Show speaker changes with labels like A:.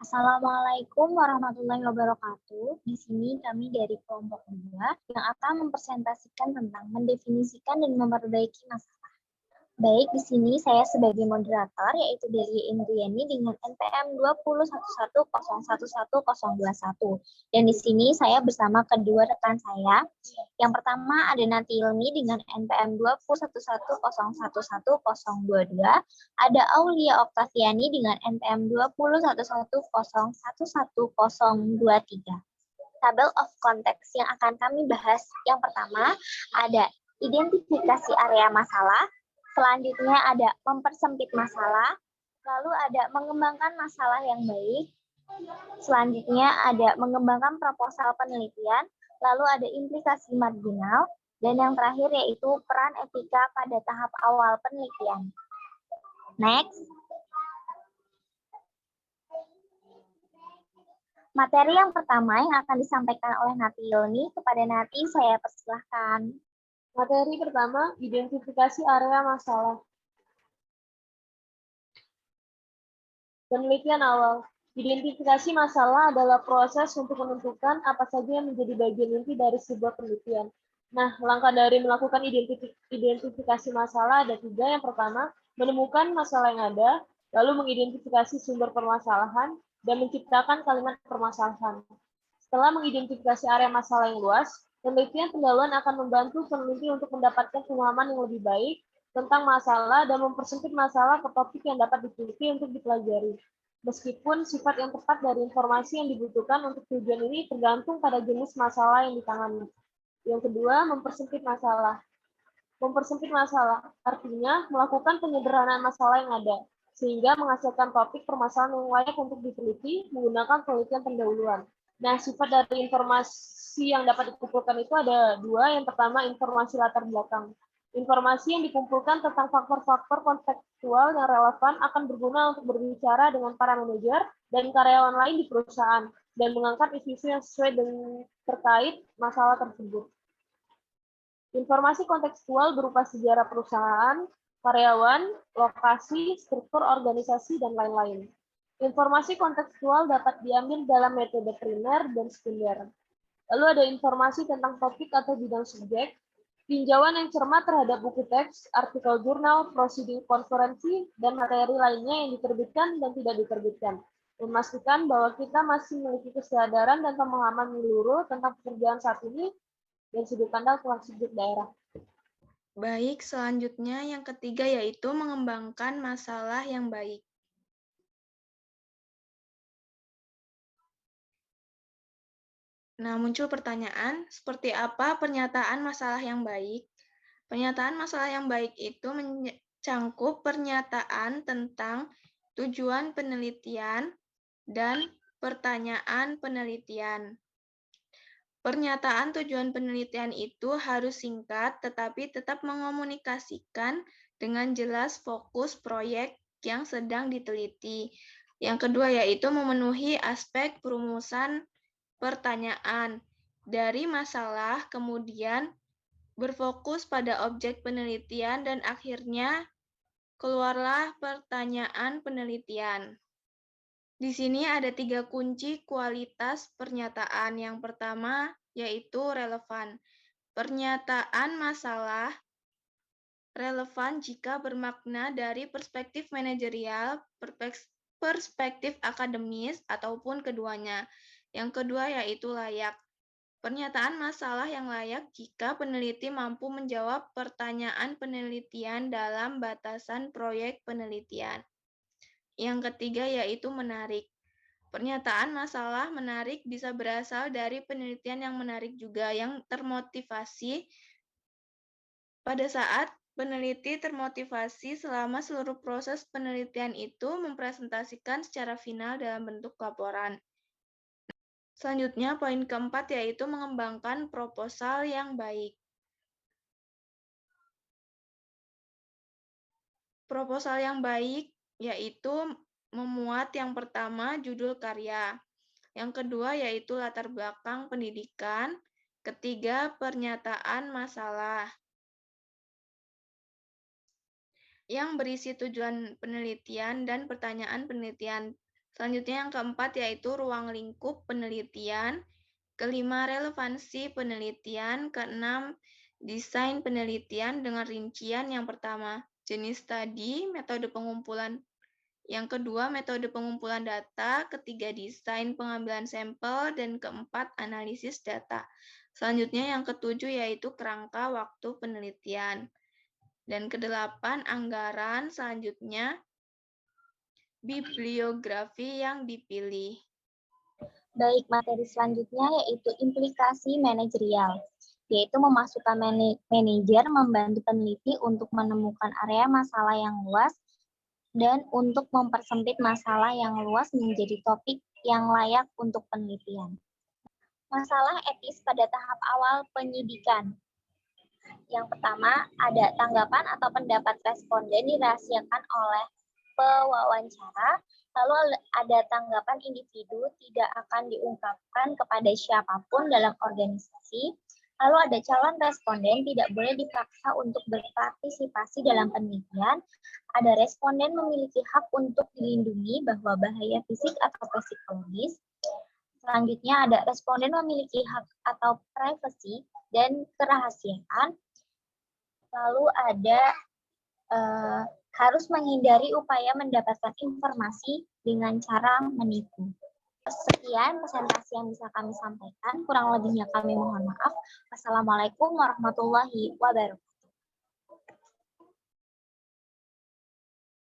A: Assalamualaikum warahmatullahi wabarakatuh. Di sini kami dari kelompok 2 yang akan mempresentasikan tentang mendefinisikan dan memperbaiki masalah. Baik, di sini saya sebagai moderator yaitu Delia Indriani dengan NPM 20110111021. Dan di sini saya bersama kedua rekan saya. Yang pertama ada Nati Ilmi dengan NPM 20110111022. Ada Aulia Oktaviani dengan NPM 20110111023. Tabel of context yang akan kami bahas yang pertama ada identifikasi area masalah, selanjutnya ada mempersempit masalah, lalu ada mengembangkan masalah yang baik, selanjutnya ada mengembangkan proposal penelitian, lalu ada implikasi marginal, dan yang terakhir yaitu peran etika pada tahap awal penelitian. Next. Materi yang pertama yang akan disampaikan oleh Nati Ilmi, kepada Nati saya persilahkan.
B: Materi pertama, identifikasi area masalah. Penelitian awal. Identifikasi masalah adalah proses untuk menentukan apa saja yang menjadi bagian inti dari sebuah penelitian. Nah, langkah dari melakukan identifikasi masalah ada 3. Yang pertama, menemukan masalah yang ada, lalu mengidentifikasi sumber permasalahan, dan menciptakan kalimat permasalahan. Setelah mengidentifikasi area masalah yang luas, penelitian pendahuluan akan membantu peneliti untuk mendapatkan pemahaman yang lebih baik tentang masalah dan mempersempit masalah ke topik yang dapat diteliti untuk dipelajari. Meskipun sifat yang tepat dari informasi yang dibutuhkan untuk tujuan ini tergantung pada jenis masalah yang ditangani. Yang kedua, mempersempit masalah. Mempersempit masalah artinya melakukan penyederhanaan masalah yang ada, sehingga menghasilkan topik permasalahan yang layak untuk diteliti menggunakan penelitian pendahuluan. Nah, sifat dari informasi yang dapat dikumpulkan itu ada 2. Yang pertama, informasi latar belakang. Informasi yang dikumpulkan tentang faktor-faktor kontekstual yang relevan akan berguna untuk berbicara dengan para manajer dan karyawan lain di perusahaan dan mengangkat isu-isu yang sesuai dengan terkait masalah tersebut. Informasi kontekstual berupa sejarah perusahaan, karyawan, lokasi, struktur organisasi, dan lain-lain. Informasi kontekstual dapat diambil dalam metode primer dan sekunder. Lalu ada informasi tentang topik atau bidang subjek, tinjauan yang cermat terhadap buku teks, artikel jurnal, prosedur konferensi, dan materi lainnya yang diterbitkan dan tidak diterbitkan. Memastikan bahwa kita masih memiliki kesadaran dan pemahaman menyeluruh tentang pekerjaan saat ini dan sudut pandang subjek daerah.
C: Baik, selanjutnya yang ketiga yaitu mengembangkan masalah yang baik. Nah, muncul pertanyaan, seperti apa pernyataan masalah yang baik? Pernyataan masalah yang baik itu mencangkup pernyataan tentang tujuan penelitian dan pertanyaan penelitian. Pernyataan tujuan penelitian itu harus singkat, tetapi tetap mengomunikasikan dengan jelas fokus proyek yang sedang diteliti. Yang kedua yaitu memenuhi aspek perumusan pertanyaan dari masalah, kemudian berfokus pada objek penelitian, dan akhirnya keluarlah pertanyaan penelitian. Di sini ada 3 kunci kualitas pernyataan. Yang pertama yaitu relevan. Pernyataan masalah relevan jika bermakna dari perspektif manajerial, perspektif akademis, ataupun keduanya. Yang kedua yaitu layak. Pernyataan masalah yang layak jika peneliti mampu menjawab pertanyaan penelitian dalam batasan proyek penelitian. Yang ketiga yaitu menarik. Pernyataan masalah menarik bisa berasal dari penelitian yang menarik juga, yang termotivasi. Pada saat peneliti termotivasi selama seluruh proses penelitian itu mempresentasikan secara final dalam bentuk laporan. Selanjutnya, poin keempat yaitu mengembangkan proposal yang baik. Proposal yang baik yaitu memuat yang pertama judul karya, yang kedua yaitu latar belakang pendidikan, ketiga pernyataan masalah, yang berisi tujuan penelitian dan pertanyaan penelitian. Selanjutnya yang keempat yaitu ruang lingkup penelitian. Kelima, relevansi penelitian. Keenam, desain penelitian dengan rincian. Yang pertama, jenis studi, metode pengumpulan. Yang kedua, metode pengumpulan data. Ketiga, desain pengambilan sampel. Dan keempat, analisis data. Selanjutnya yang ketujuh yaitu kerangka waktu penelitian. Dan kedelapan, anggaran. Selanjutnya, bibliografi yang dipilih.
A: Baik, materi selanjutnya yaitu implikasi manajerial, yaitu memasukkan manajer membantu peneliti untuk menemukan area masalah yang luas dan untuk mempersempit masalah yang luas menjadi topik yang layak untuk penelitian. Masalah etis pada tahap awal penyidikan. Yang pertama, ada tanggapan atau pendapat responden dirahasiakan oleh pewawancara, lalu ada tanggapan individu tidak akan diungkapkan kepada siapapun dalam organisasi, lalu ada calon responden tidak boleh dipaksa untuk berpartisipasi dalam penelitian, ada responden memiliki hak untuk dilindungi bahwa bahaya fisik atau psikologis, selanjutnya ada responden memiliki hak atau privasi dan kerahasiaan, lalu ada harus menghindari upaya mendapatkan informasi dengan cara menipu. Sekian presentasi yang bisa kami sampaikan. Kurang lebihnya kami mohon maaf. Wassalamualaikum warahmatullahi wabarakatuh.